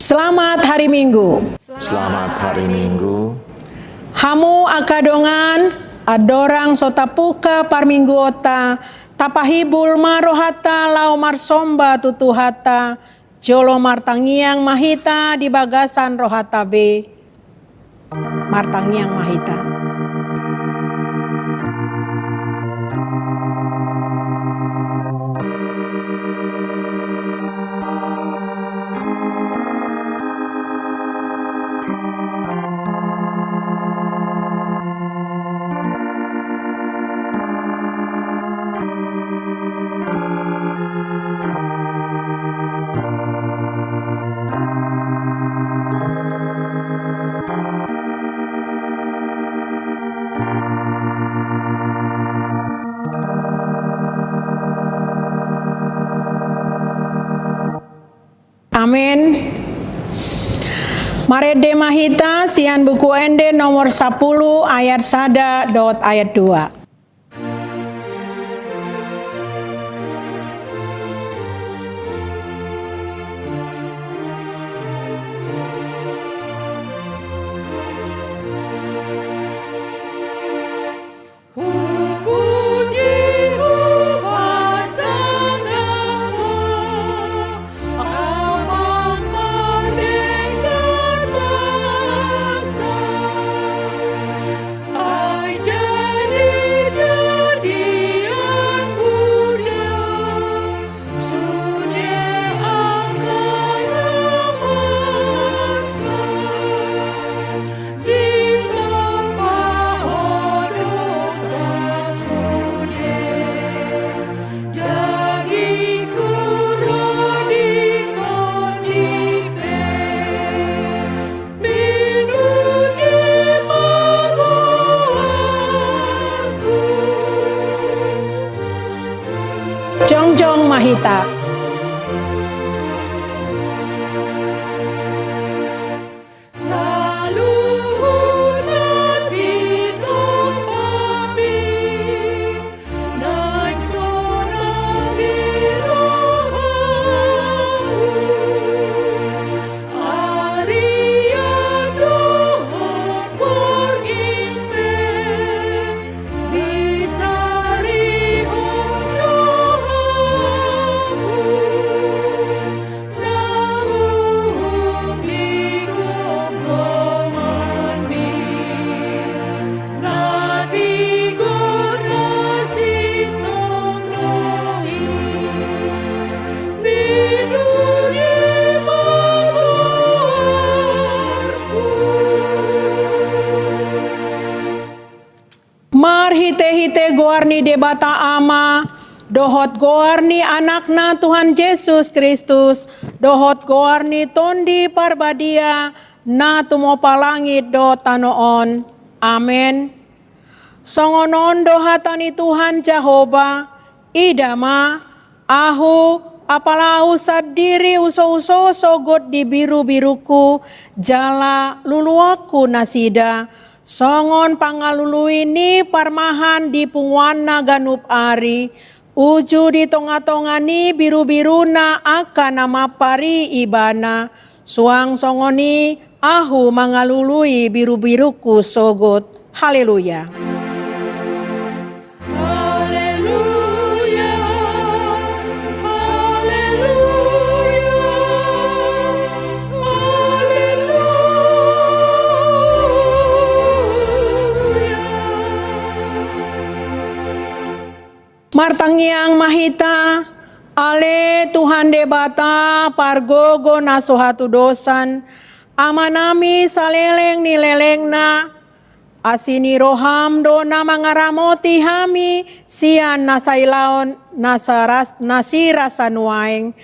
Selamat hari Minggu. Selamat hari Minggu. Hamu akadongan adorang sotapuka parminggu ota tapahibul marohata lau marsomba tutuhata jolo martangiang mahita di bagasan rohata B. Martangiang mahita. Amin. Marede mahita sian buku ende nomor 10 ayat 1 ayat 2. Jongjong mahita. Hite-hite goarni debata ama, dohot goarni anakna Tuhan Yesus Kristus, dohot goarni tondi parbadia, na tumopa langit do tanoon. Amen. Songonon dohatani Tuhan Jehova, idama, ahu, apalahu sadiri uso-uso sogot di biru-biruku, jala luluaku nasida, songon pangalulu ini parmahan di pungwana ganup ari, uju di tonga-tongani biru-biruna akan nama pari ibana, suang songoni ahu mangalului biru-biruku sogot. Haleluya. Martangiang mahita, ale Tuhan debata pargogo nasohatu dosan, amanami saleleng nilelengna, asini roham dona mangaramoti hami, sian nasailaon nasirasanuaeng,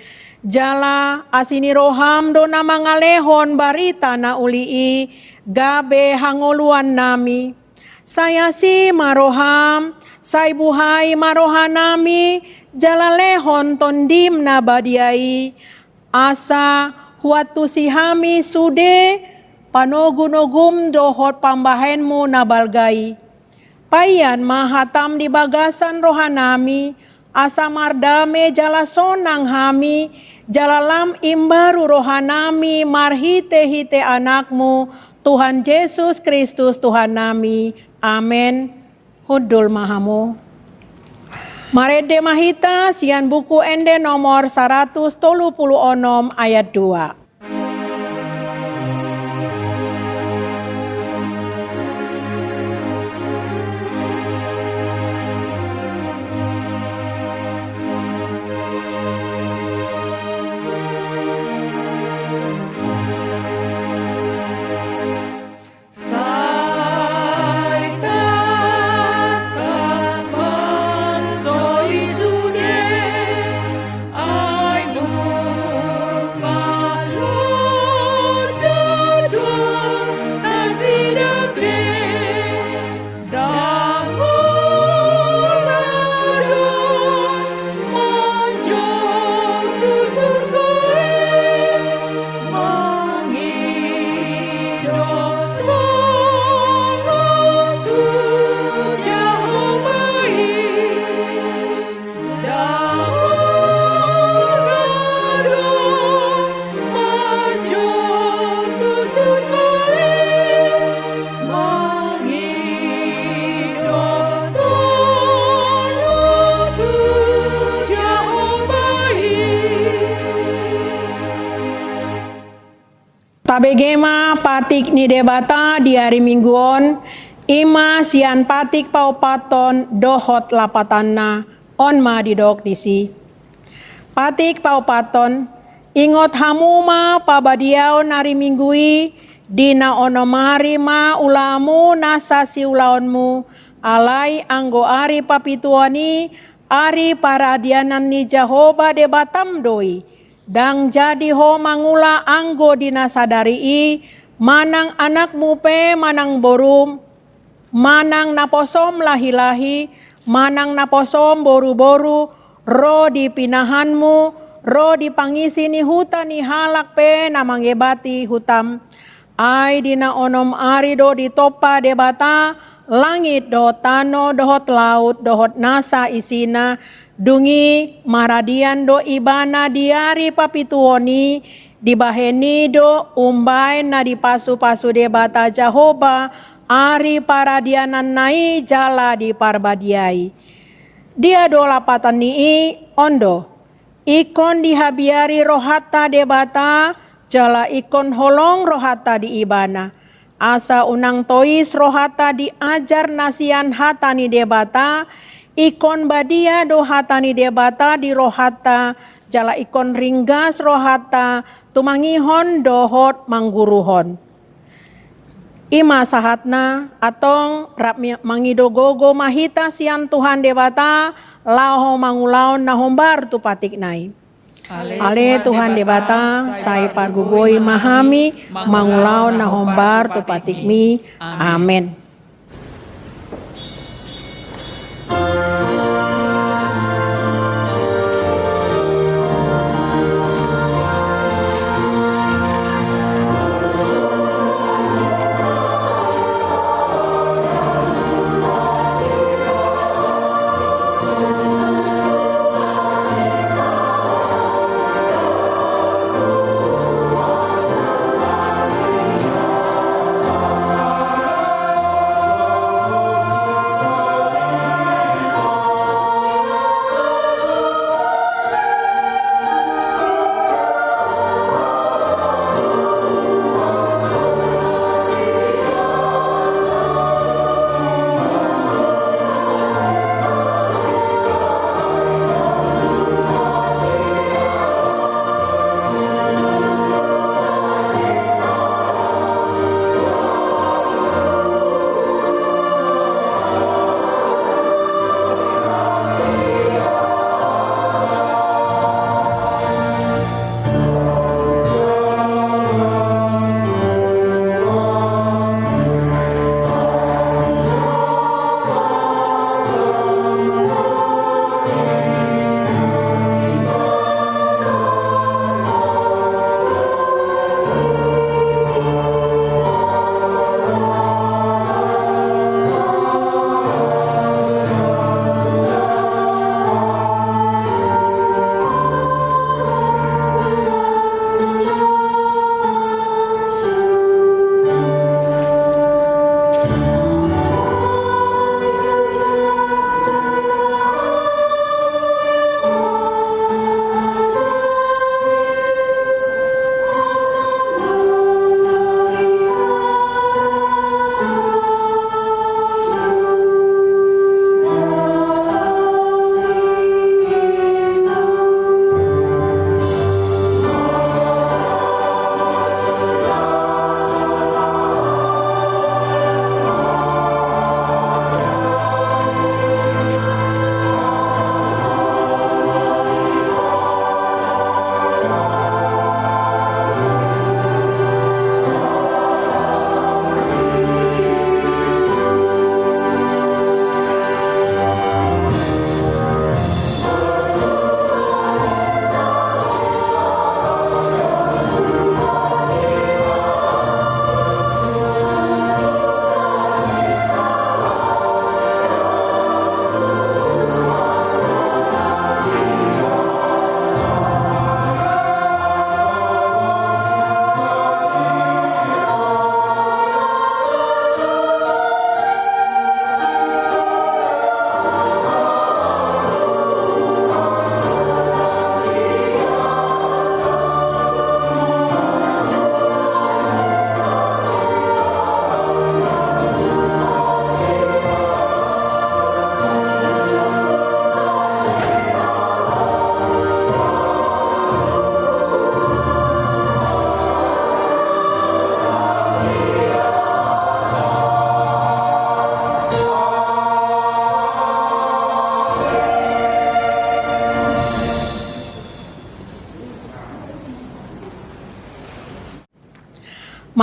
jala asini roham dona mangalehon barita na ulii, gabe hangoluan nami, saya si maroham, saibuhai marohanami jalalehon tondim na badiai asa huatu sihami sude panogunogum dohot pambahenmu na balgai payan mahatam di bagasan rohanami asa mardame jala sonang hami, jalalam imbaru rohanami, marhite-hite anakmu, Tuhan Yesus Kristus Tuhan nami. Amin. Hudul mahamu. Marede mahita sian buku ende nomor 136 ayat 2. Tabegema patik ni debata di hari mingguon, ima sian patik paupaton dohot lapatanna onma didok disi. Patik paupaton, ingot hamuma pabadiao nari minggui, dina onomari ma ulamu nasasi ulaonmu, alai anggo ari papituani, ari paradianan ni Jehovah debatam doi. Dang jadi ho mangula anggo dina sadari manang anakmu pe manang borum, manang naposom lahi-lahi, manang naposom boru-boru, ro di pinahanmu, ro di pangisi ni hutan ni halak pe namangebati hutam. Ai dina onom ari do di topa debata, langit dohot tano, dohot laut, dohot nasa isina, dungi maradian do ibana diari papituoni, dibaheni do umbai na di pasu-pasu debata Jehovah, ari paradianan nai jala di parbadiai. Dia do lapatan nii ondo, ikon dihabiari rohata debata, jala ikon holong rohata di ibana. Asa unang tois rohata diajar nasian hatani debata, ikon badia do hatani debata di rohata, jala ikon ringgas rohata, tumangihon dohot mangguruhon. Ima sahatna atong rap mangidogogo mahita sian Tuhan debata, laho mangulaon nahombar tu patik nai. Ale Tuhan debata, sai pargugoi mahami, mangulaon nahombar tu patik mi. Amen.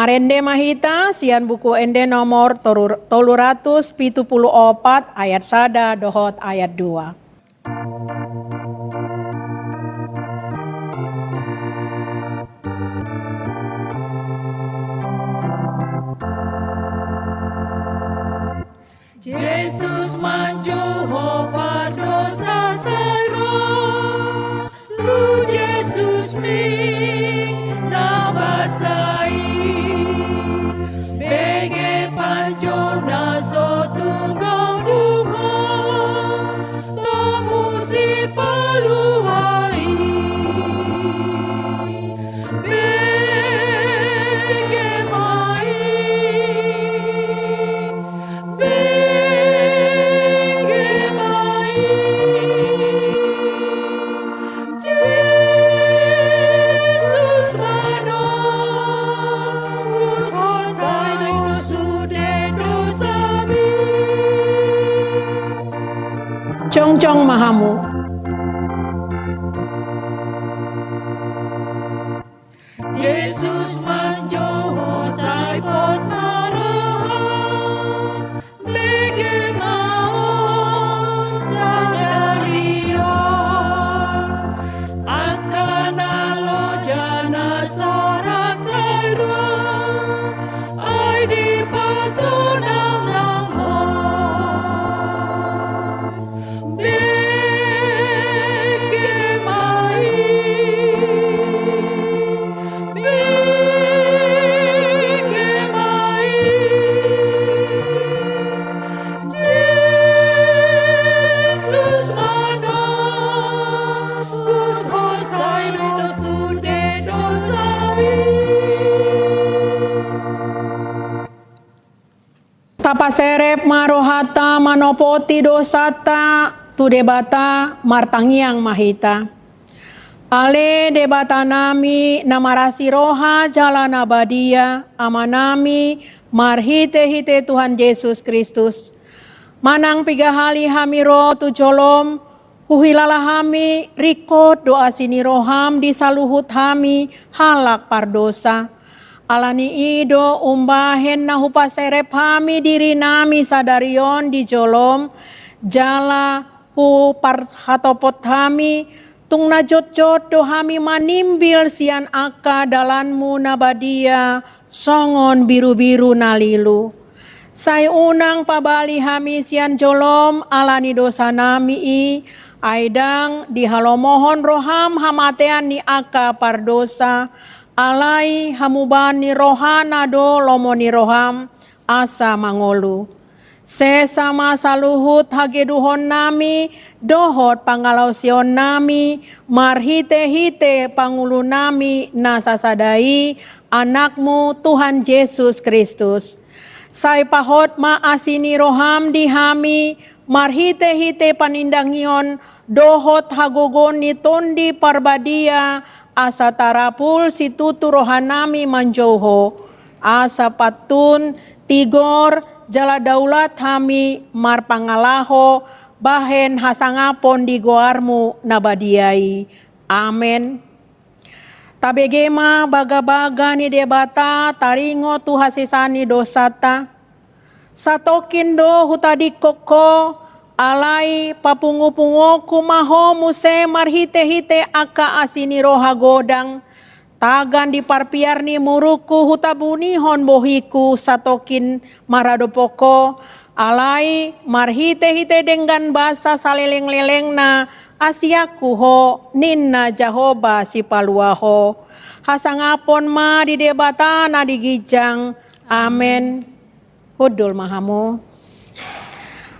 Marende mahita sian buku ende nomor 374 ayat 1 dohot ayat 2. Jesus manjoho pardosa sairo, tu Jesus ming nabasai, bege panjona so tunggang duha, tomu si paluai, bege mai. Cong-cong mahamu. Jesus manjoho sai postaraha, bege maon sangarion, akan alo jana sorak sairo, ai di pasonam langho. Tapaserep marohata manopoti dosata tu debata martangiang mahita. Ale debata nami namarasi roha jalana badia amanami marhite-hite Tuhan Yesus Kristus. Manang pigahali hamiro tu jolom huhilala hami rikot doa sini roham di saluhut hami halak pardosa. Alani ido umbahen na hupaserep hami diri nami sadarion di jolom jala hu parhatopot hami tung najot-jot do hami manimbil sian aka dalanmu nabadia songon biru-biru nalilu. Sai unang pabali hami sian jolom alani dosa nami aidang dihalomohon roham hamatean ni aka pardosa. Alai hamubani rohana do lomoni roham asa mangolu. Sesama saluhut hageduhon nami dohot pangalausion nami marhite-hite pangulu nami nasasadai anakmu Tuhan Yesus Kristus. Sai pahot maasini roham di hami marhite-hite panindangion dohot hagogon ni tondi parbadia asa tarapul situtu rohanami manjoho asa patun tigor jala daulat hami marpangalaho bahen hasangapon di goarmu nabadiai. Amen. Tabegema baga-baga ni debata taringo tu hasisani dosata satokin do hutadi koko alai papungu-pungu kumaho muse marhite-hite aka asini roha godang tagan di parpiarni muruku hutabuni hon bohiku satokin maradopoko alai marhite-hite dengan basa saleleng-leleng na asiaku ho ninna jahoba si paluaho hasangapon ma di debata na digijang. Amen. Hudul mahamu.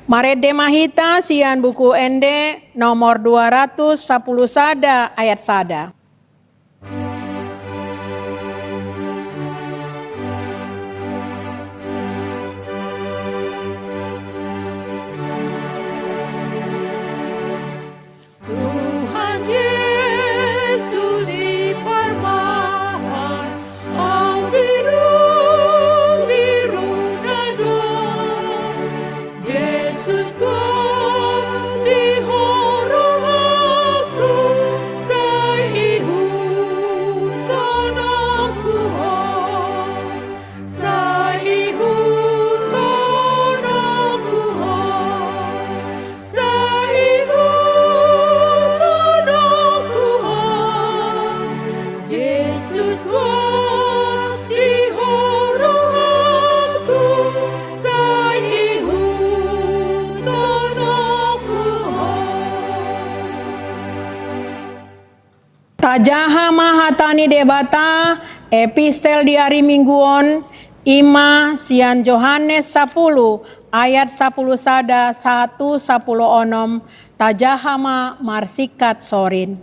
Marede mahita sian buku ende nomor 210 sada ayat sada. Tuhan Yesus di parmahan, au biru nado, Yesus di horohaku sai Tajaha mahatani debata epistel di hari mingguon ima sian Yohanes 10 ayat 10 sada 1 10 onom tajahama marsikat sorin.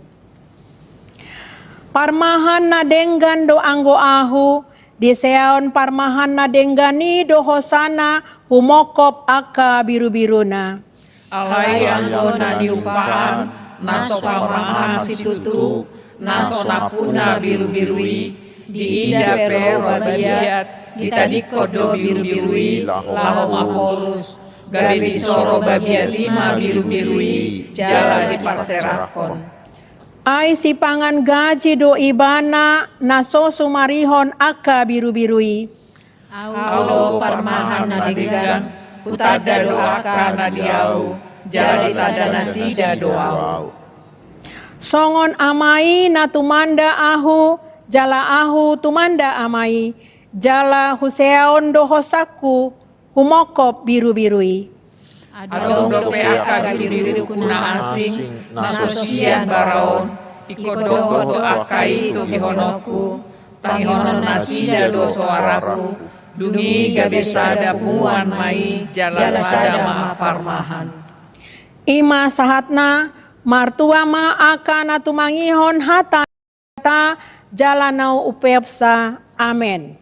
Parmahan na denggan do anggo ahu di seaon parmahan na denggani do hosana humokop aka biru-biruna. Alai anggo na diumpaan naso parmahan situtu naso napuna biru-birui di ida pero babiat ditadiko do biru-birui laho maporus gabe disoro babiat 5 biru-birui jala dipaserakon. Ai si pangan gaji do ibana naso sumarihon aka biru-birui. Aulo parmahan na denggan kutada do aka na diau jali tada nasida doau. Songon amai na tumanda ahu, jala ahu tumanda amai, jala huseaon do hosaku, humokop biru-birui. Adong do peaka biru-biru kuna asing, nasosian baraon, ikodong do aka itu gihonoku, tangihonon nasida do suaraku, dungi gabesada puan mai, jala sada ma parmahan. Ima sahatna, martua ma akan atumangihon hata jalanau upepsa. Amen.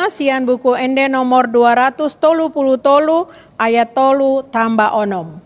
sian buku ende nomor 233 ayat 3 tambah onom.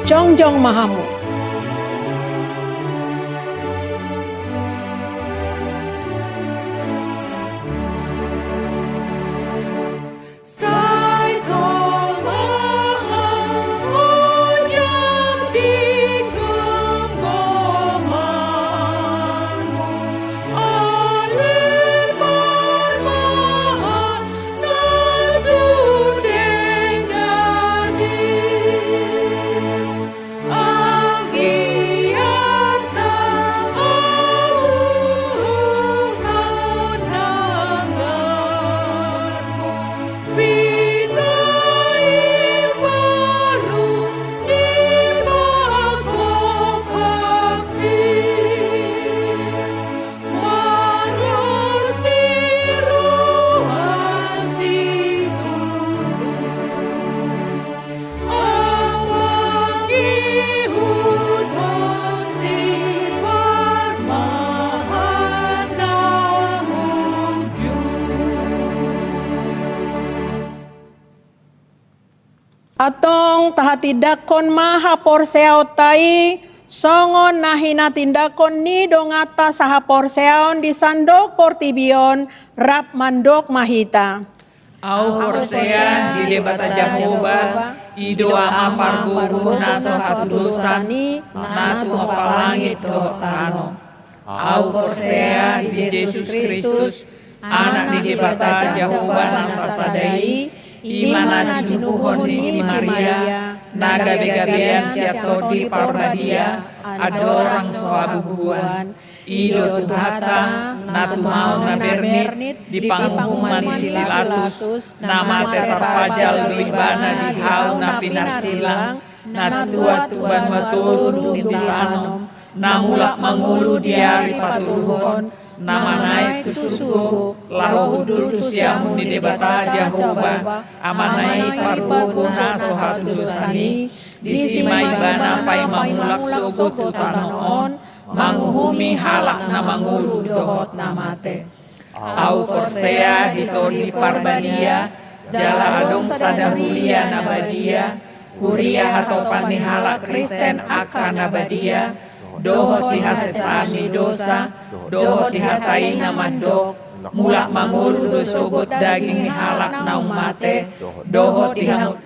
Jongjong Mahamu. Atong tahatidakon maha porseao tai songon nahina tindakon ni dongata saha porseaon di sandok portibion rap mandok mahita. Au porsean di debata Jahoba, idoa ampar gugu naso hatu dosani, natu mapalangit dohtano. Au porsea di Yesus Kristus, anak di debata Jahoba nasa sadai, imana dinuhon si Maria, naga begabean siato di parbadia, adorang soabubuan, ido tuhata, natu mau na bernit, di pangumuman silatus, nama terpajal luibana di hau na pinarsilang, natua tuban waturu di panom, namulak mangulu diari patuluhon, nama naik tusuku, lahu hudul tusiamun di debata Jahoba, amanai paruku naso hatu dosani, disimai bana pai mangulak sogo tutanoon, manguhumi halak na mangulu dohot namate. Au porsea ditodi parbadia, jala adong sadahulia nabadia, kuria hatopan ni halak Kristen akan nabadia, dohot dihasesami dosa, dohot dihatai namandok, mulak mangulu dosogot daging ni halak naung mate, dohot dihangut.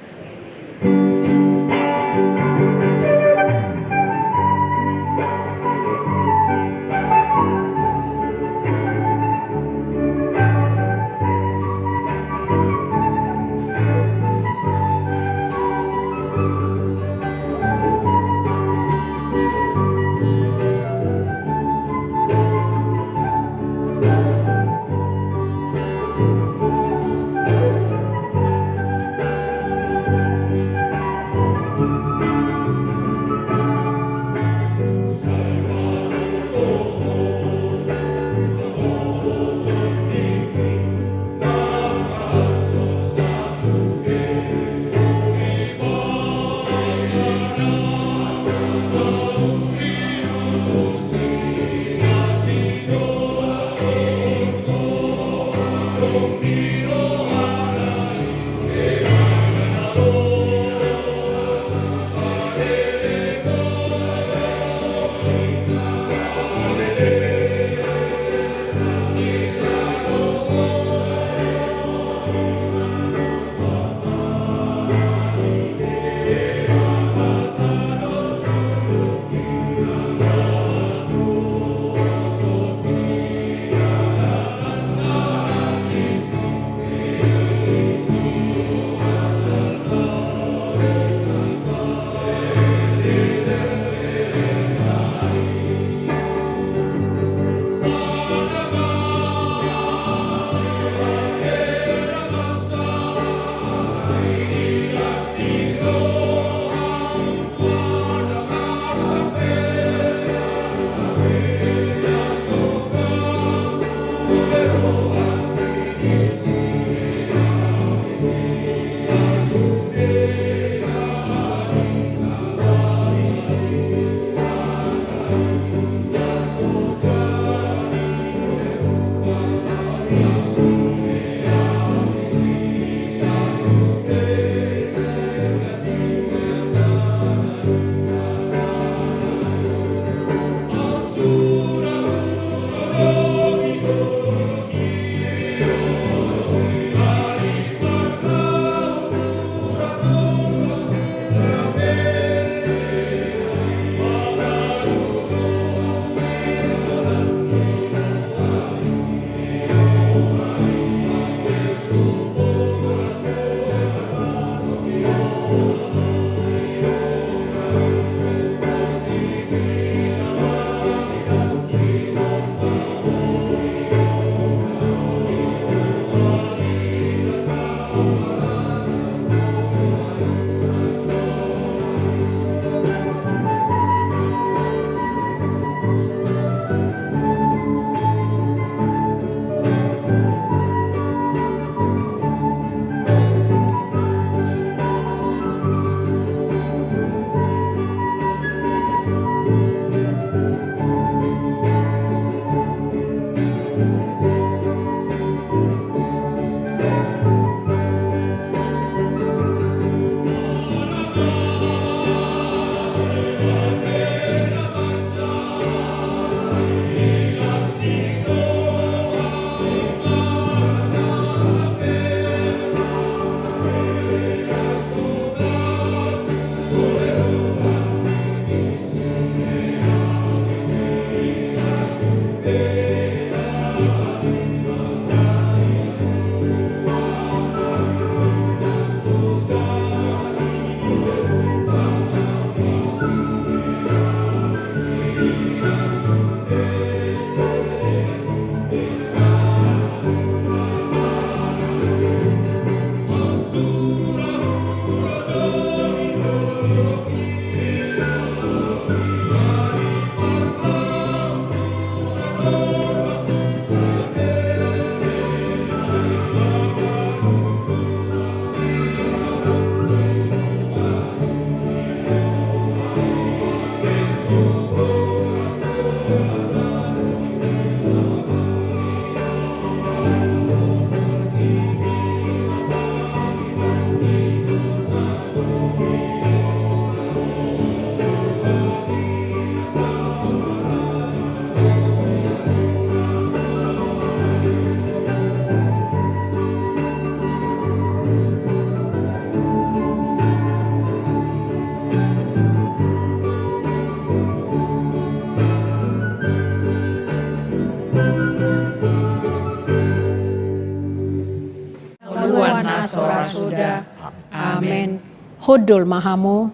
Amen. Hudul mahamu.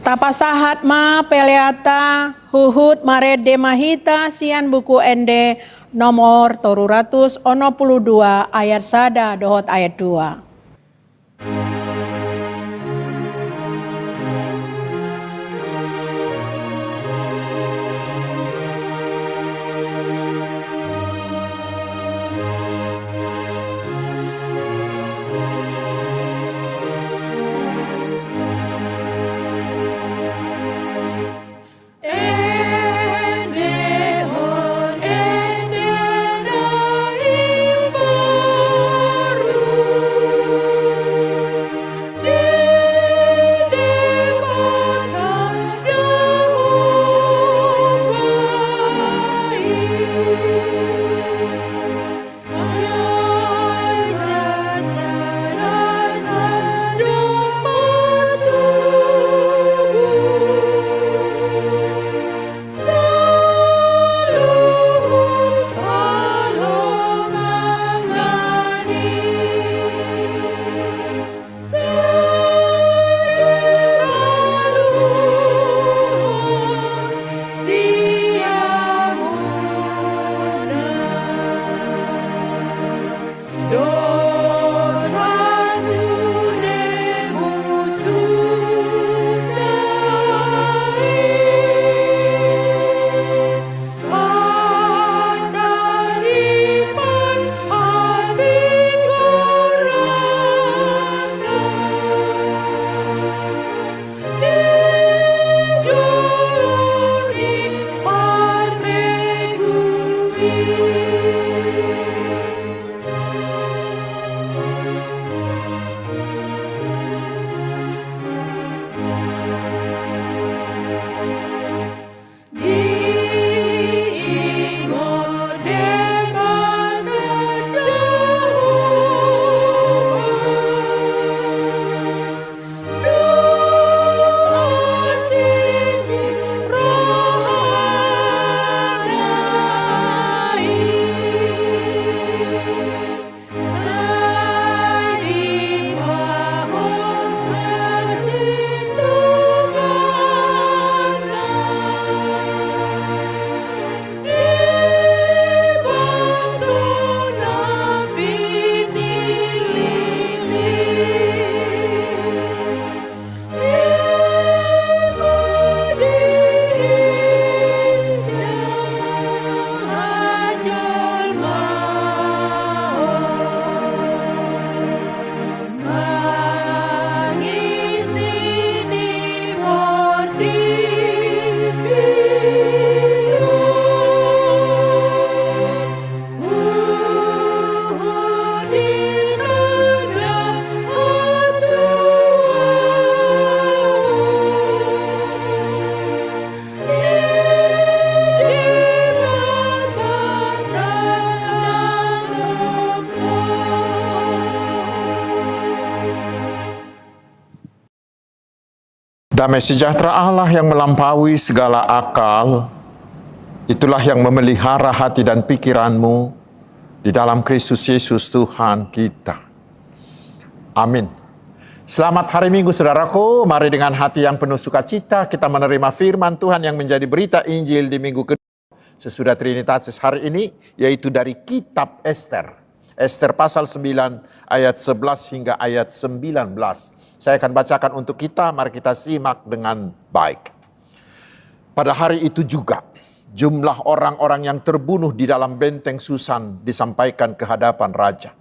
Tapasahat ma peleata huhut marede mahita sian buku ende nomor 362 ayat sada dohot ayat 2. Damai sejahtera Allah yang melampaui segala akal, itulah yang memelihara hati dan pikiranmu di dalam Kristus Yesus Tuhan kita. Amin. Selamat hari Minggu saudaraku, mari dengan hati yang penuh sukacita kita menerima firman Tuhan yang menjadi berita Injil di minggu kedua sesudah Trinitatis hari ini, yaitu dari kitab Ester. Ester pasal 9 ayat 11 hingga ayat 19. Saya akan bacakan untuk kita, mari kita simak dengan baik. Pada hari itu juga, jumlah orang-orang yang terbunuh di dalam benteng Susan disampaikan ke hadapan raja.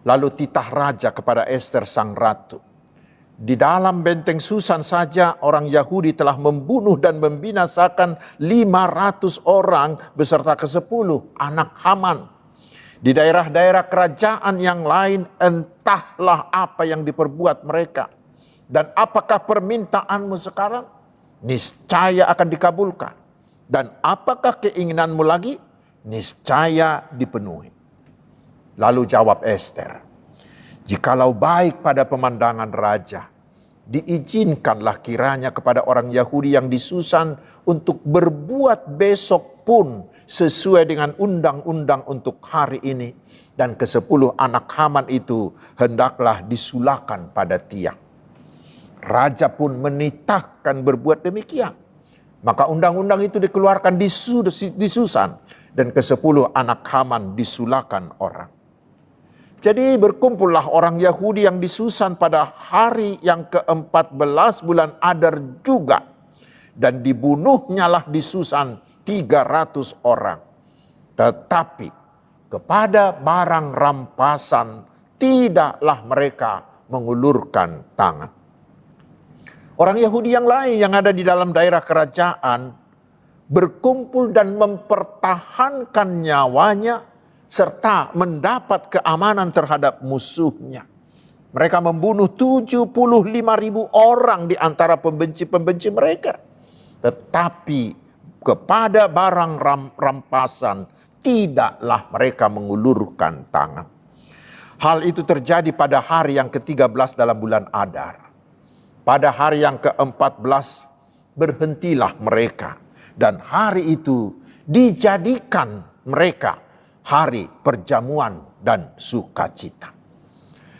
Lalu titah raja kepada Ester sang ratu. Di dalam benteng Susan saja orang Yahudi telah membunuh dan membinasakan 500 orang beserta ke-10 anak Haman. Di daerah-daerah kerajaan yang lain entahlah apa yang diperbuat mereka. Dan apakah permintaanmu sekarang? Niscaya akan dikabulkan. Dan apakah keinginanmu lagi? Niscaya dipenuhi. Lalu jawab Ester, jikalau baik pada pemandangan raja, diizinkanlah kiranya kepada orang Yahudi yang di Susan untuk berbuat besok pun sesuai dengan undang-undang untuk hari ini. Dan ke-10 anak Haman itu hendaklah disulakan pada tiang. Raja pun menitahkan berbuat demikian. Maka undang-undang itu dikeluarkan di Susan. Dan ke-10 anak Haman disulakan orang. Jadi berkumpullah orang Yahudi yang di Susan pada hari yang ke-14 bulan Adar juga. Dan dibunuhnyalah di Susan 300 orang. Tetapi kepada barang rampasan tidaklah mereka mengulurkan tangan. Orang Yahudi yang lain yang ada di dalam daerah kerajaan berkumpul dan mempertahankan nyawanya serta mendapat keamanan terhadap musuhnya. Mereka membunuh 75.000 orang di antara pembenci-pembenci mereka. Tetapi kepada barang rampasan tidaklah mereka mengulurkan tangan. Hal itu terjadi pada hari yang ke-13 dalam bulan Adar. Pada hari yang ke-14 berhentilah mereka. Dan hari itu dijadikan mereka hari perjamuan dan sukacita.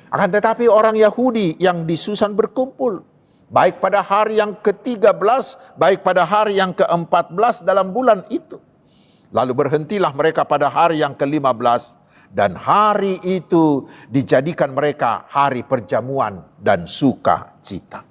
Akan tetapi orang Yahudi yang di Susan berkumpul, baik pada hari yang ke-13, baik pada hari yang ke-14 dalam bulan itu. Lalu berhentilah mereka pada hari yang ke-15, dan hari itu dijadikan mereka hari perjamuan dan sukacita.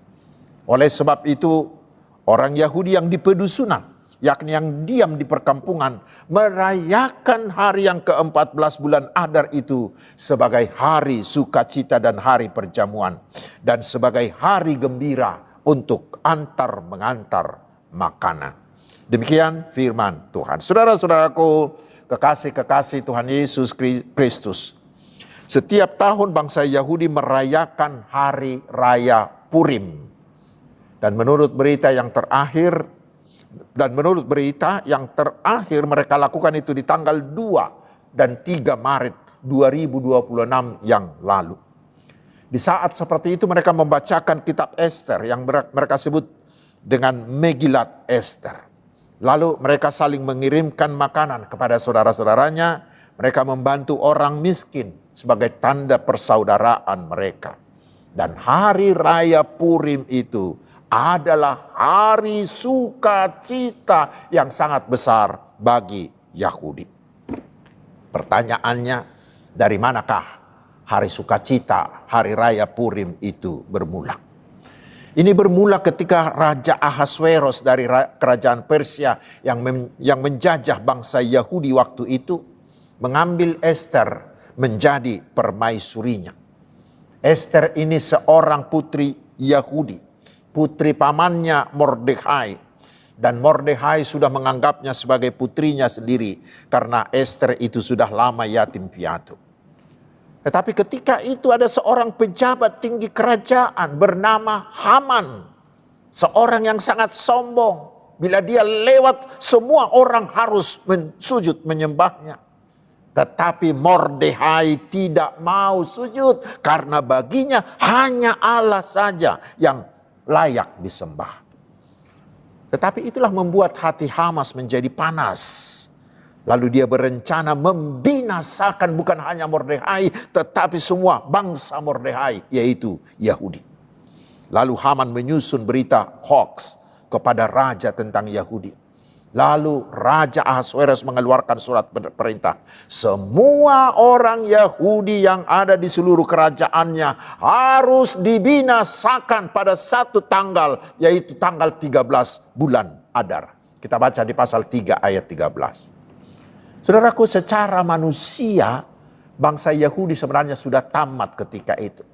Oleh sebab itu, orang Yahudi yang di pedusunan, yakni yang diam di perkampungan, merayakan hari yang ke-14 bulan Adar itu sebagai hari sukacita dan hari perjamuan, dan sebagai hari gembira untuk antar mengantar makanan. Demikian firman Tuhan. Saudara-saudaraku, kekasih-kekasih Tuhan Yesus Kristus, setiap tahun bangsa Yahudi merayakan hari raya Purim. Dan menurut berita yang terakhir mereka lakukan itu di tanggal 2 dan 3 Maret 2026 yang lalu. Di saat seperti itu mereka membacakan kitab Ester yang mereka sebut dengan Megilat Ester. Lalu mereka saling mengirimkan makanan kepada saudara-saudaranya. Mereka membantu orang miskin sebagai tanda persaudaraan mereka. Dan hari raya Purim itu adalah hari sukacita yang sangat besar bagi Yahudi. Pertanyaannya, dari manakah hari sukacita, hari raya Purim itu bermula? Ini bermula ketika Raja Ahasveros dari kerajaan Persia yang menjajah bangsa Yahudi waktu itu mengambil Ester menjadi permaisurinya. Ester ini seorang putri Yahudi, putri pamannya Mordekhai, dan Mordekhai sudah menganggapnya sebagai putrinya sendiri karena Ester itu sudah lama yatim piatu. Tetapi ketika itu ada seorang pejabat tinggi kerajaan bernama Haman, seorang yang sangat sombong. Bila dia lewat, semua orang harus sujud menyembahnya. Tetapi Mordekhai tidak mau sujud karena baginya hanya Allah saja yang layak disembah. Tetapi itulah membuat hati Hamas menjadi panas. Lalu dia berencana membinasakan bukan hanya Mordekhai, tetapi semua bangsa Mordekhai, yaitu Yahudi. Lalu Haman menyusun berita hoax kepada raja tentang Yahudi. Lalu Raja Ahasveros mengeluarkan surat perintah. Semua orang Yahudi yang ada di seluruh kerajaannya harus dibinasakan pada satu tanggal, yaitu tanggal 13 bulan Adar. Kita baca di pasal 3 ayat 13. Saudaraku, secara manusia, bangsa Yahudi sebenarnya sudah tamat ketika itu.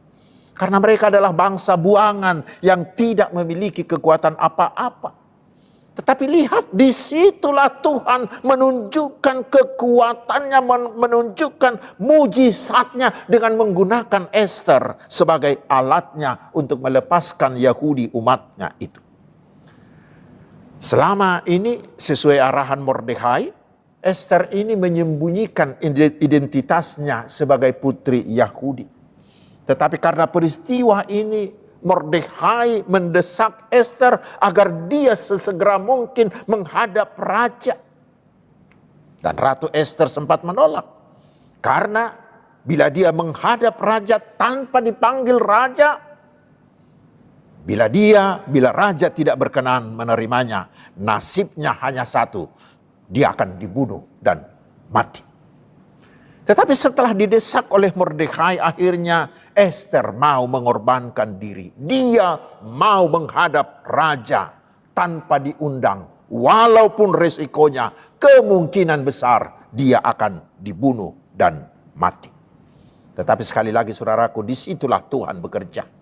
Karena mereka adalah bangsa buangan yang tidak memiliki kekuatan apa-apa. Tetapi lihat, disitulah Tuhan menunjukkan kekuatannya, menunjukkan mujizatnya dengan menggunakan Ester sebagai alatnya untuk melepaskan Yahudi umatnya itu. Selama ini sesuai arahan Mordekhai, Ester ini menyembunyikan identitasnya sebagai putri Yahudi. Tetapi karena peristiwa ini, Mordekhai mendesak Ester agar dia sesegera mungkin menghadap raja. Dan Ratu Ester sempat menolak. Karena bila dia menghadap raja tanpa dipanggil raja, bila raja tidak berkenan menerimanya, nasibnya hanya satu, dia akan dibunuh dan mati. Tetapi setelah didesak oleh Mordekai, akhirnya Ester mau mengorbankan diri. Dia mau menghadap raja tanpa diundang, walaupun resikonya kemungkinan besar dia akan dibunuh dan mati. Tetapi sekali lagi saudaraku, disitulah Tuhan bekerja.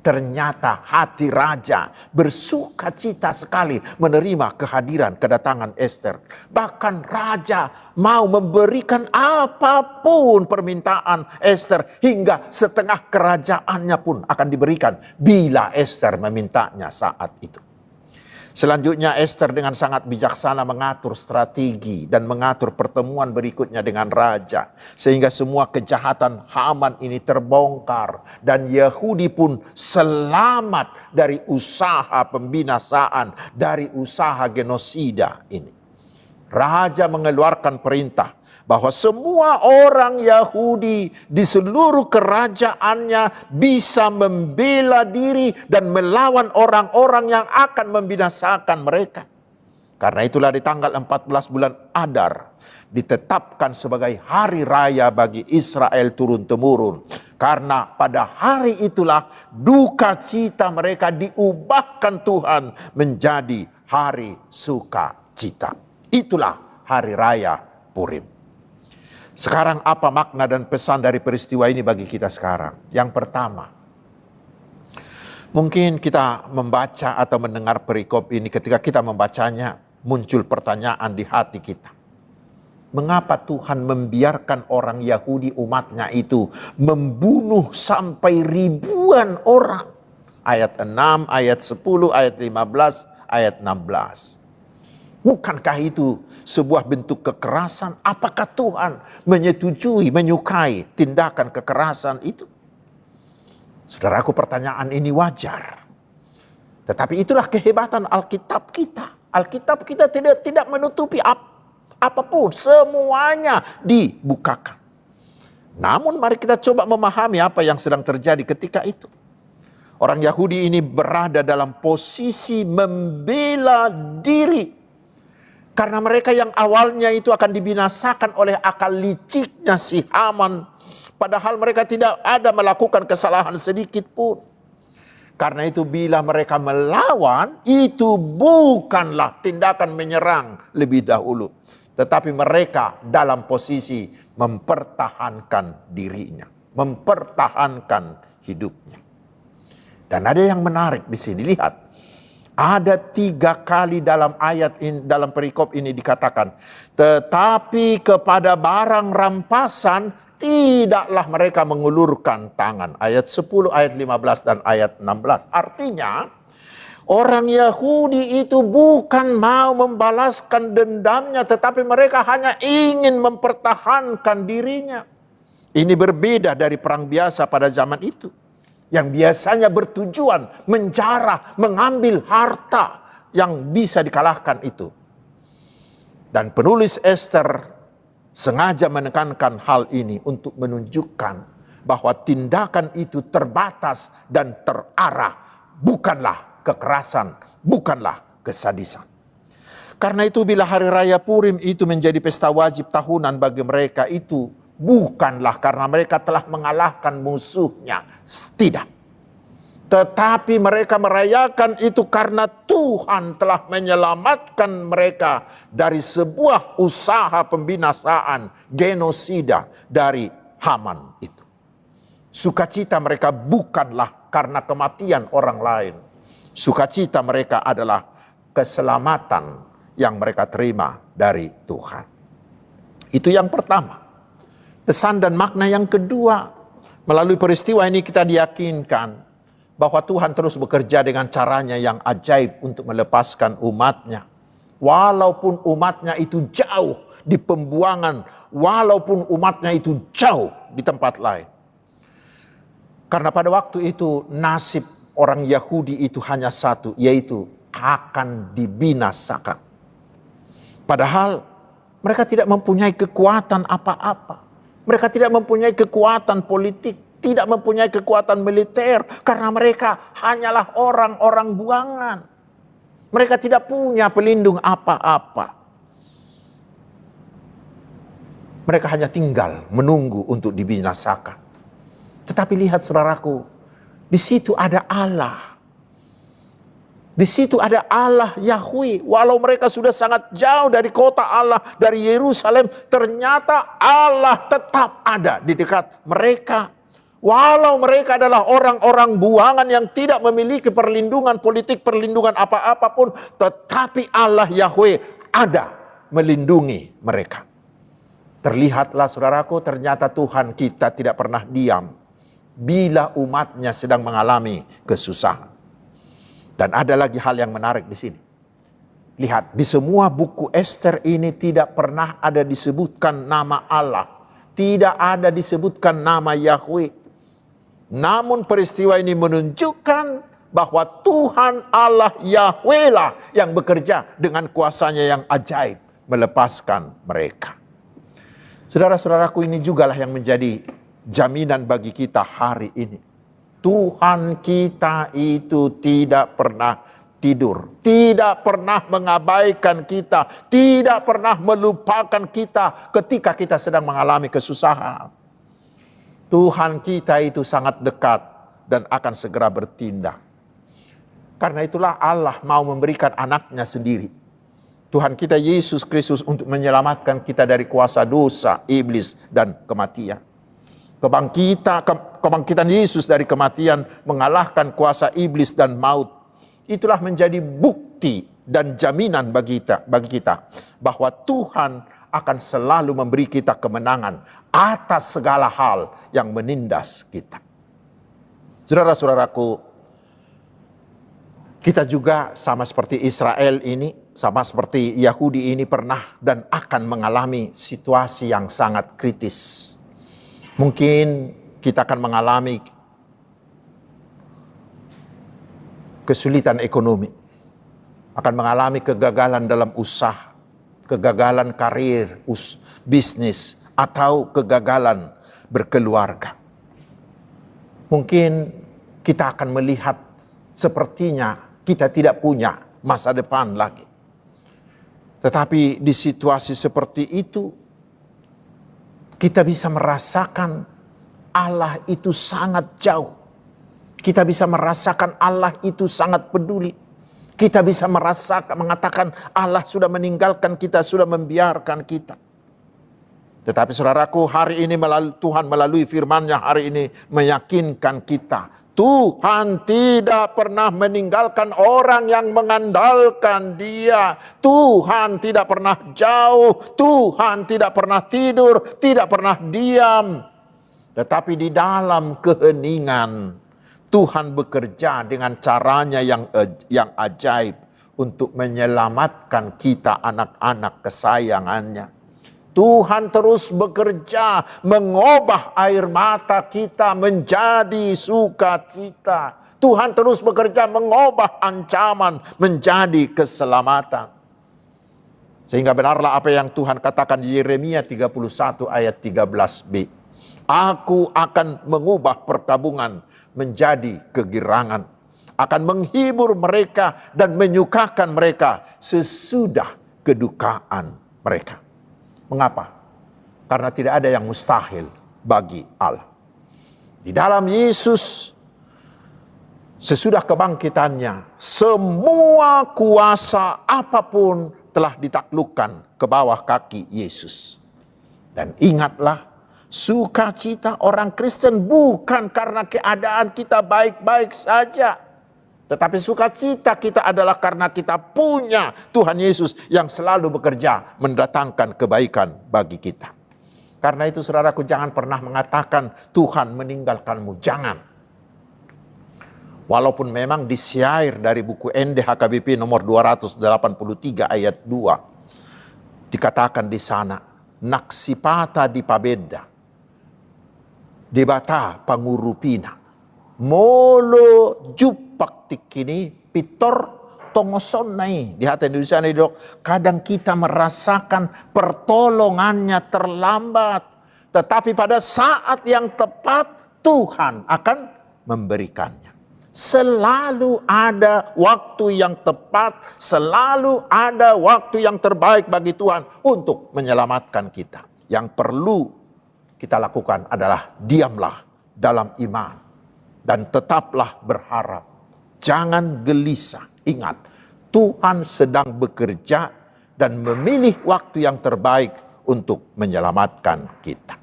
Ternyata hati raja bersuka cita sekali menerima kehadiran kedatangan Ester. Bahkan raja mau memberikan apapun permintaan Ester, hingga setengah kerajaannya pun akan diberikan bila Ester memintanya saat itu. Selanjutnya Ester dengan sangat bijaksana mengatur strategi dan mengatur pertemuan berikutnya dengan raja. Sehingga semua kejahatan Haman ini terbongkar. Dan Yahudi pun selamat dari usaha pembinasaan, dari usaha genosida ini. Raja mengeluarkan perintah bahwa semua orang Yahudi di seluruh kerajaannya bisa membela diri dan melawan orang-orang yang akan membinasakan mereka. Karena itulah di tanggal 14 bulan Adar ditetapkan sebagai hari raya bagi Israel turun-temurun. Karena pada hari itulah duka cita mereka diubahkan Tuhan menjadi hari sukacita. Itulah hari raya Purim. Sekarang apa makna dan pesan dari peristiwa ini bagi kita sekarang? Yang pertama, mungkin kita membaca atau mendengar perikop ini, ketika kita membacanya muncul pertanyaan di hati kita. Mengapa Tuhan membiarkan orang Yahudi umatnya itu membunuh sampai ribuan orang? Ayat 6, ayat 10, ayat 15, ayat 16. Bukankah itu sebuah bentuk kekerasan? Apakah Tuhan menyukai tindakan kekerasan itu? Saudaraku, pertanyaan ini wajar. Tetapi itulah kehebatan Alkitab kita. Alkitab kita tidak menutupi apapun. Semuanya dibukakan. Namun mari kita coba memahami apa yang sedang terjadi ketika itu. Orang Yahudi ini berada dalam posisi membela diri. Karena mereka yang awalnya itu akan dibinasakan oleh akal liciknya si Haman. Padahal mereka tidak ada melakukan kesalahan sedikit pun. Karena itu bila mereka melawan, itu bukanlah tindakan menyerang lebih dahulu. Tetapi mereka dalam posisi mempertahankan dirinya. Mempertahankan hidupnya. Dan ada yang menarik di sini, lihat. Ada 3 kali dalam ayat ini, dalam perikop ini dikatakan, tetapi kepada barang rampasan tidaklah mereka mengulurkan tangan. Ayat 10, ayat 15 dan ayat 16. Artinya orang Yahudi itu bukan mau membalaskan dendamnya, tetapi mereka hanya ingin mempertahankan dirinya. Ini berbeda dari perang biasa pada zaman itu, yang biasanya bertujuan menjarah, mengambil harta yang bisa dikalahkan itu. Dan penulis Ester sengaja menekankan hal ini untuk menunjukkan bahwa tindakan itu terbatas dan terarah, bukanlah kekerasan, bukanlah kesadisan. Karena itu bila hari raya Purim itu menjadi pesta wajib tahunan bagi mereka, itu bukanlah karena mereka telah mengalahkan musuhnya, tidak. Tetapi mereka merayakan itu karena Tuhan telah menyelamatkan mereka dari sebuah usaha pembinasaan, genosida dari Haman itu. Sukacita mereka bukanlah karena kematian orang lain. Sukacita mereka adalah keselamatan yang mereka terima dari Tuhan. Itu yang pertama. Pesan dan makna yang kedua, melalui peristiwa ini kita diyakinkan bahwa Tuhan terus bekerja dengan caranya yang ajaib untuk melepaskan umatnya. Walaupun umatnya itu jauh di pembuangan, walaupun umatnya itu jauh di tempat lain. Karena pada waktu itu nasib orang Yahudi itu hanya satu, yaitu akan dibinasakan. Padahal Mereka tidak mempunyai kekuatan apa-apa. Mereka tidak mempunyai kekuatan politik, tidak mempunyai kekuatan militer, karena mereka hanyalah orang-orang buangan. Mereka tidak punya pelindung apa-apa. Mereka hanya tinggal menunggu untuk dibinasakan. Tetapi lihat saudaraku, di situ ada Allah. Di situ ada Allah Yahweh. Walau mereka sudah sangat jauh dari kota Allah, dari Yerusalem, ternyata Allah tetap ada di dekat mereka. Walau mereka adalah orang-orang buangan yang tidak memiliki perlindungan politik, perlindungan apa-apa pun, tetapi Allah Yahweh ada melindungi mereka. Terlihatlah saudaraku, ternyata Tuhan kita tidak pernah diam bila umatnya sedang mengalami kesusahan. Dan ada lagi hal yang menarik di sini. Lihat, di semua buku Ester ini tidak pernah ada disebutkan nama Allah. Tidak ada disebutkan nama Yahweh. Namun peristiwa ini menunjukkan bahwa Tuhan Allah Yahweh lah yang bekerja dengan kuasanya yang ajaib melepaskan mereka. Saudara-saudaraku, ini jugalah yang menjadi jaminan bagi kita hari ini. Tuhan kita itu tidak pernah tidur, tidak pernah mengabaikan kita, tidak pernah melupakan kita ketika kita sedang mengalami kesusahan. Tuhan kita itu sangat dekat dan akan segera bertindak. Karena itulah Allah mau memberikan anaknya sendiri, Tuhan kita Yesus Kristus, untuk menyelamatkan kita dari kuasa dosa, iblis, dan kematian. Kebangkitan Yesus dari kematian mengalahkan kuasa iblis dan maut. Itulah menjadi bukti dan jaminan bagi kita bahwa Tuhan akan selalu memberi kita kemenangan atas segala hal yang menindas kita. Saudara-saudaraku, kita juga sama seperti Israel ini, sama seperti Yahudi ini, pernah dan akan mengalami situasi yang sangat kritis. Mungkin kita akan mengalami kesulitan ekonomi, akan mengalami kegagalan dalam usaha, kegagalan karir, bisnis, atau kegagalan berkeluarga. Mungkin kita akan melihat sepertinya kita tidak punya masa depan lagi. Tetapi di situasi seperti itu, kita bisa merasakan Allah itu sangat jauh. Kita bisa merasakan Allah itu sangat peduli. Kita bisa mengatakan Allah sudah meninggalkan kita, sudah membiarkan kita. Tetapi saudaraku, hari ini Tuhan melalui firman-Nya hari ini meyakinkan kita, Tuhan tidak pernah meninggalkan orang yang mengandalkan Dia. Tuhan tidak pernah jauh, Tuhan tidak pernah tidur, tidak pernah diam. Tetapi di dalam keheningan, Tuhan bekerja dengan caranya yang ajaib untuk menyelamatkan kita, anak-anak kesayangannya. Tuhan terus bekerja mengubah air mata kita menjadi sukacita. Tuhan terus bekerja mengubah ancaman menjadi keselamatan. Sehingga benarlah apa yang Tuhan katakan di Yeremia 31 ayat 13b. Aku akan mengubah perkabungan menjadi kegirangan. Akan menghibur mereka dan menyukakan mereka sesudah kedukaan mereka. Mengapa? Karena tidak ada yang mustahil bagi Allah. Di dalam Yesus, sesudah kebangkitannya, semua kuasa apapun telah ditaklukkan ke bawah kaki Yesus. Dan ingatlah, sukacita orang Kristen bukan karena keadaan kita baik-baik saja. Tetapi sukacita kita adalah karena kita punya Tuhan Yesus yang selalu bekerja mendatangkan kebaikan bagi kita. Karena itu saudaraku, jangan pernah mengatakan Tuhan meninggalkanmu. Jangan. Walaupun memang di syair dari buku NDHKBP nomor 283 ayat 2. Dikatakan di sana, naksipata di pabeda, debata pangurupina, molo jupak tikini pitor tongosonai di hati Indonesia ini dok. Kadang kita merasakan pertolongannya terlambat. Tetapi pada saat yang tepat Tuhan akan memberikannya. Selalu ada waktu yang tepat. Selalu ada waktu yang terbaik bagi Tuhan untuk menyelamatkan kita. Yang perlu kita lakukan adalah diamlah dalam iman. Dan tetaplah berharap. Jangan gelisah. Ingat, Tuhan sedang bekerja dan memilih waktu yang terbaik untuk menyelamatkan kita.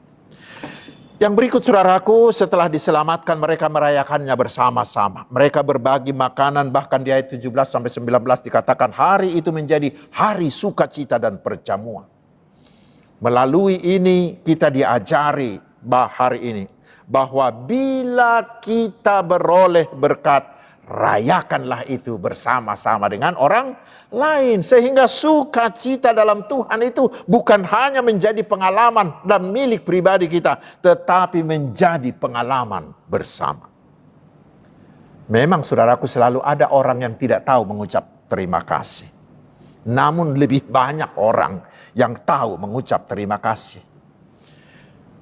Yang berikut saudaraku, setelah diselamatkan mereka merayakannya bersama-sama. Mereka berbagi makanan, bahkan di ayat 17-19 dikatakan hari itu menjadi hari sukacita dan perjamuan. Melalui ini kita diajari hari ini bahwa bila kita beroleh berkat, rayakanlah itu bersama-sama dengan orang lain. Sehingga sukacita dalam Tuhan itu bukan hanya menjadi pengalaman dan milik pribadi kita, tetapi menjadi pengalaman bersama. Memang saudaraku selalu ada orang yang tidak tahu mengucap terima kasih. Namun lebih banyak orang yang tahu mengucap terima kasih.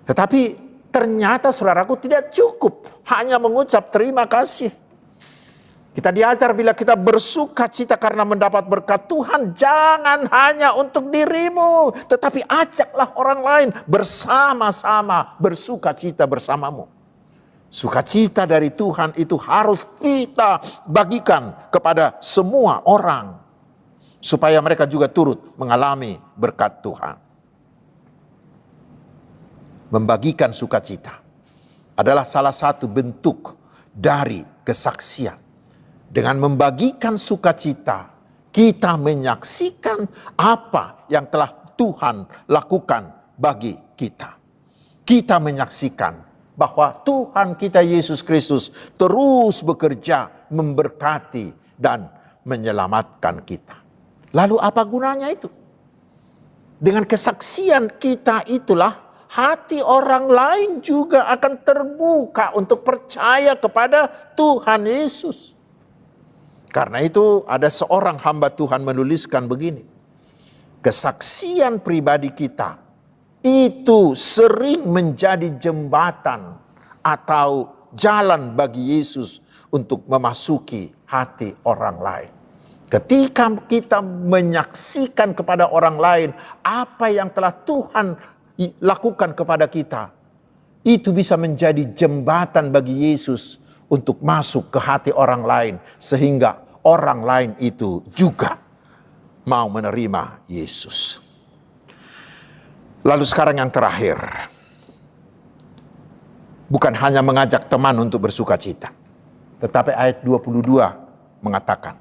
Tetapi ternyata saudaraku tidak cukup hanya mengucap terima kasih. Kita diajar bila kita bersuka cita karena mendapat berkat Tuhan, jangan hanya untuk dirimu, tetapi ajaklah orang lain bersama-sama bersuka cita bersamamu. Sukacita dari Tuhan itu harus kita bagikan kepada semua orang, supaya mereka juga turut mengalami berkat Tuhan. Membagikan sukacita adalah salah satu bentuk dari kesaksian. Dengan membagikan sukacita, kita menyaksikan apa yang telah Tuhan lakukan bagi kita. Kita menyaksikan bahwa Tuhan kita Yesus Kristus terus bekerja memberkati dan menyelamatkan kita. Lalu apa gunanya itu? Dengan kesaksian kita itulah hati orang lain juga akan terbuka untuk percaya kepada Tuhan Yesus. Karena itu ada seorang hamba Tuhan menuliskan begini. Kesaksian pribadi kita itu sering menjadi jembatan atau jalan bagi Yesus untuk memasuki hati orang lain. Ketika kita menyaksikan kepada orang lain apa yang telah Tuhan lakukan kepada kita, itu bisa menjadi jembatan bagi Yesus untuk masuk ke hati orang lain, sehingga orang lain itu juga mau menerima Yesus. Lalu sekarang yang terakhir, bukan hanya mengajak teman untuk bersuka cita, tetapi ayat 22 mengatakan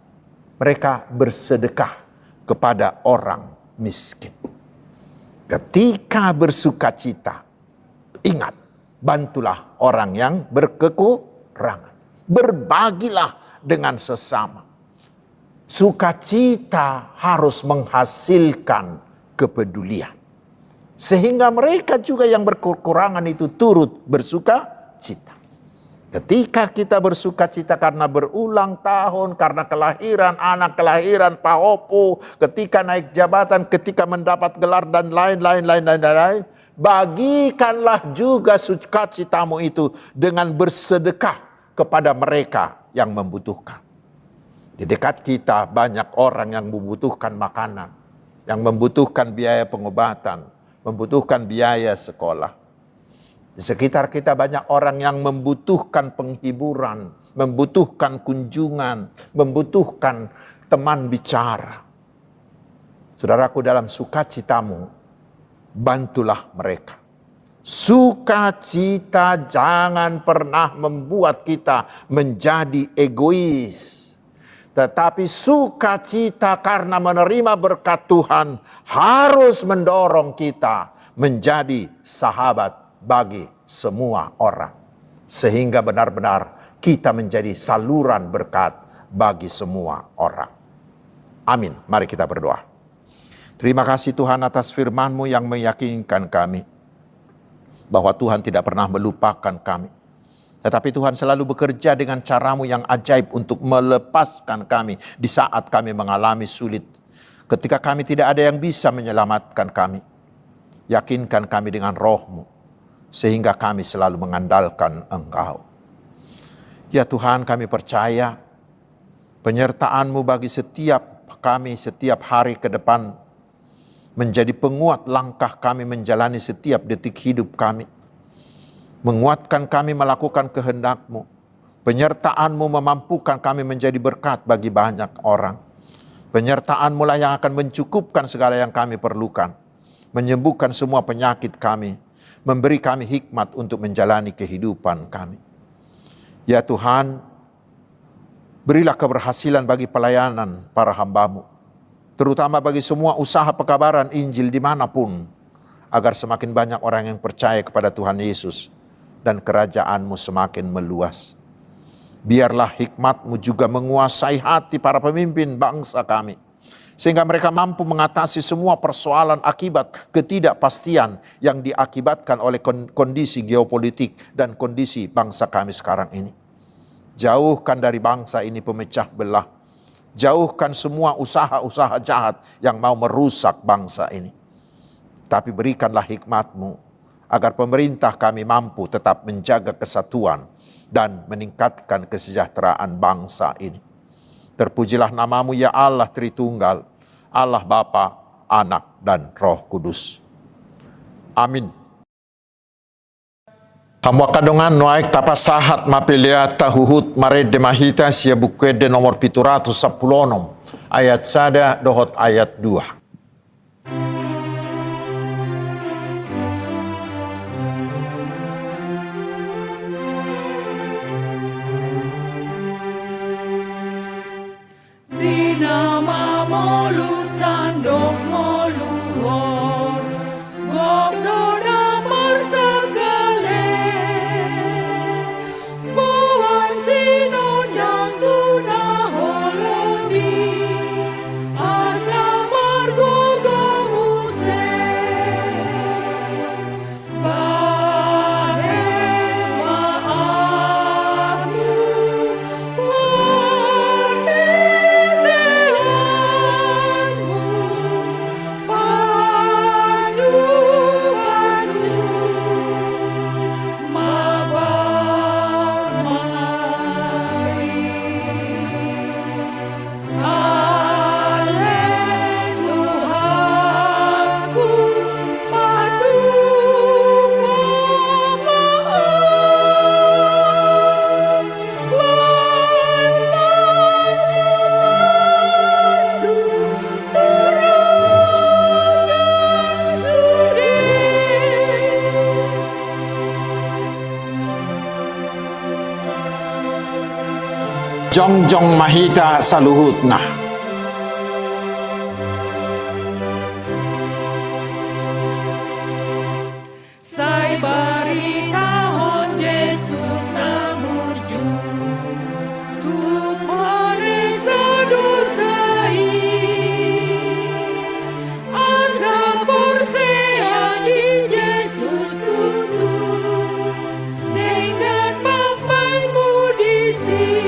mereka bersedekah kepada orang miskin. Ketika bersuka cita, ingat, bantulah orang yang berkekurangan. Berbagilah dengan sesama. Sukacita harus menghasilkan kepedulian. Sehingga mereka juga yang berkekurangan itu turut bersuka cita. Ketika kita bersuka cita karena berulang tahun, karena kelahiran anak, kelahiran Pak Opo, ketika naik jabatan, ketika mendapat gelar dan lain-lain, bagikanlah juga sukacitamu itu dengan bersedekah kepada mereka yang membutuhkan. Di dekat kita banyak orang yang membutuhkan makanan, yang membutuhkan biaya pengobatan, membutuhkan biaya sekolah. Di sekitar kita banyak orang yang membutuhkan penghiburan, membutuhkan kunjungan, membutuhkan teman bicara. Saudaraku, dalam sukacitamu, bantulah mereka. Sukacita jangan pernah membuat kita menjadi egois. Tetapi sukacita karena menerima berkat Tuhan harus mendorong kita menjadi sahabat bagi semua orang. Sehingga benar-benar kita menjadi saluran berkat bagi semua orang. Amin. Mari kita berdoa. Terima kasih Tuhan atas firman-Mu yang meyakinkan kami bahwa Tuhan tidak pernah melupakan kami. Tetapi Tuhan selalu bekerja dengan caramu yang ajaib untuk melepaskan kami di saat kami mengalami sulit. Ketika kami tidak ada yang bisa menyelamatkan kami, yakinkan kami dengan roh-Mu, sehingga kami selalu mengandalkan Engkau. Ya Tuhan, kami percaya penyertaan-Mu bagi setiap kami, setiap hari ke depan, menjadi penguat langkah kami menjalani setiap detik hidup kami. Menguatkan kami melakukan kehendak-Mu. Penyertaan-Mu memampukan kami menjadi berkat bagi banyak orang. Penyertaan-Mu lah yang akan mencukupkan segala yang kami perlukan. Menyembuhkan semua penyakit kami. Memberi kami hikmat untuk menjalani kehidupan kami. Ya Tuhan, berilah keberhasilan bagi pelayanan para hamba-Mu. Terutama bagi semua usaha pekabaran Injil dimanapun. Agar semakin banyak orang yang percaya kepada Tuhan Yesus. Dan kerajaan-Mu semakin meluas. Biarlah hikmat-Mu juga menguasai hati para pemimpin bangsa kami. Sehingga mereka mampu mengatasi semua persoalan akibat ketidakpastian yang diakibatkan oleh kondisi geopolitik dan kondisi bangsa kami sekarang ini. Jauhkan dari bangsa ini pemecah belah. Jauhkan semua usaha-usaha jahat yang mau merusak bangsa ini. Tapi berikanlah hikmat-Mu agar pemerintah kami mampu tetap menjaga kesatuan dan meningkatkan kesejahteraan bangsa ini. Terpujilah nama-Mu ya Allah Tritunggal, Allah Bapa, Anak, dan Roh Kudus. Amin. Hamba kadongan noaik tapasahat mapiliata huhut marede mahita sia bukwede nomor 710 ayat sada dohot ayat 2. Jongjong mahita saluhutna. Sai barita hon Jesus na murju, tut marisa dosai, asa porsean di Jesus tutu, dengan papanmu di sini.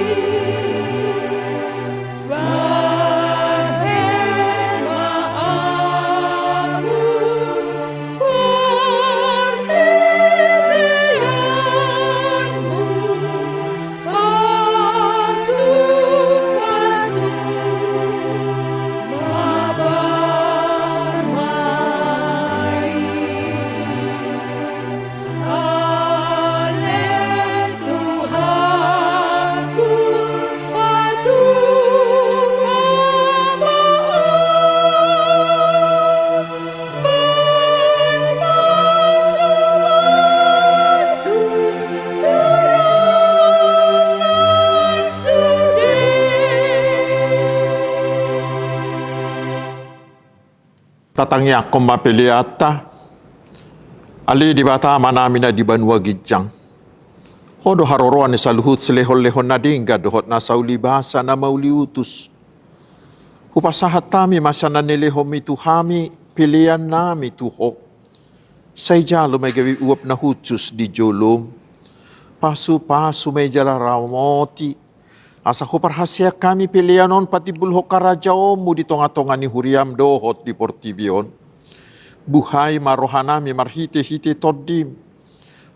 Tatangnya komba peliata ali di bata mana mina di banua gijang hodo haroroan ni saluhut selehol lehon nadingga dohot na sauli bahasa na mauli utus hupasahat tami masana nilehom itu hami pilihan nami tuho say jalo may gawi uap na hutus di jolom pasu-pasu mejala ramoti. Asa ko parhasia kami pilianon pati bulho karajaomu di tonga-tonga ni huriam dohot di portibion. Buhay marohanami marhite-hite todim.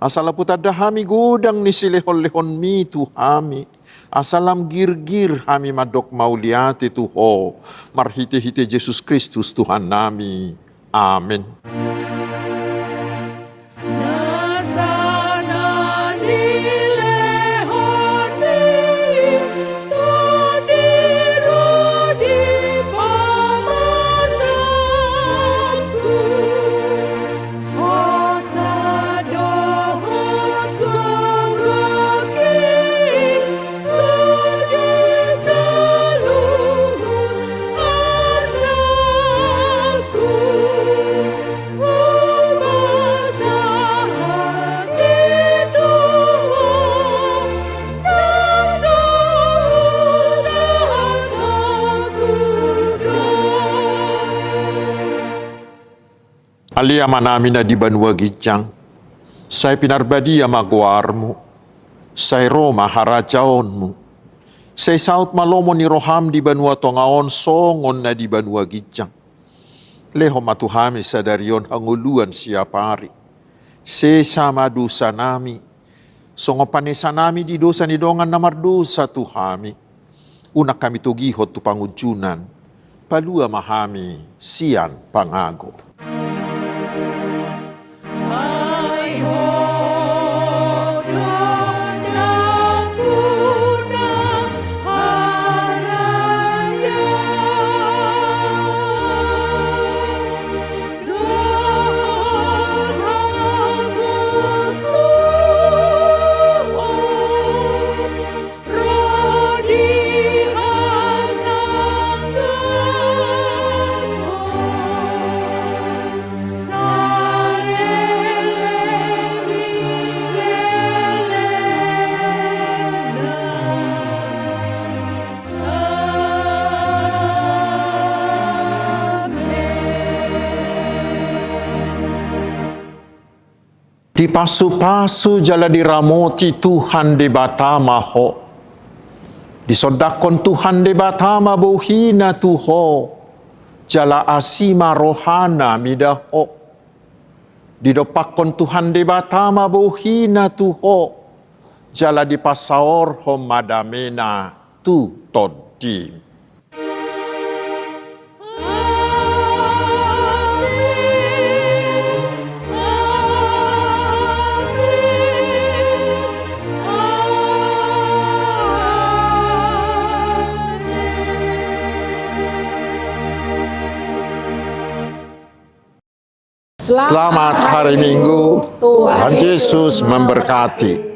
Asala putadahami gudang ni silehon-lehon mi tuhami. Asalam gir-gir hami madok mauliati tuho. Marhite-hite Yesus Kristus Tuhan nami. Amin. Alia manamina di Banua Gijang, saya pinarbadia maguarmu, saya Roma harajaonmu, saya saut malomo ni roham di Banua Tongaon songon na di Banua Gijang. Leho matuhami sadarion hanguluan siapari, sesama dosa nami, songo panesa nami di dosa ni dongan namar dosa tuhami, unak kami tugihot tu pangujunan, palua mahami sian pangago. Di pasu-pasu jala diramoti Tuhan de batama ho. Disodakon Tuhan de batama bohina tuho. Jala asima rohana midaho. Didopakon Tuhan de batama bohina tuho. Jala di pasaor ho madamena tu todim. Selamat hari Minggu, Tuhan Yesus memberkati.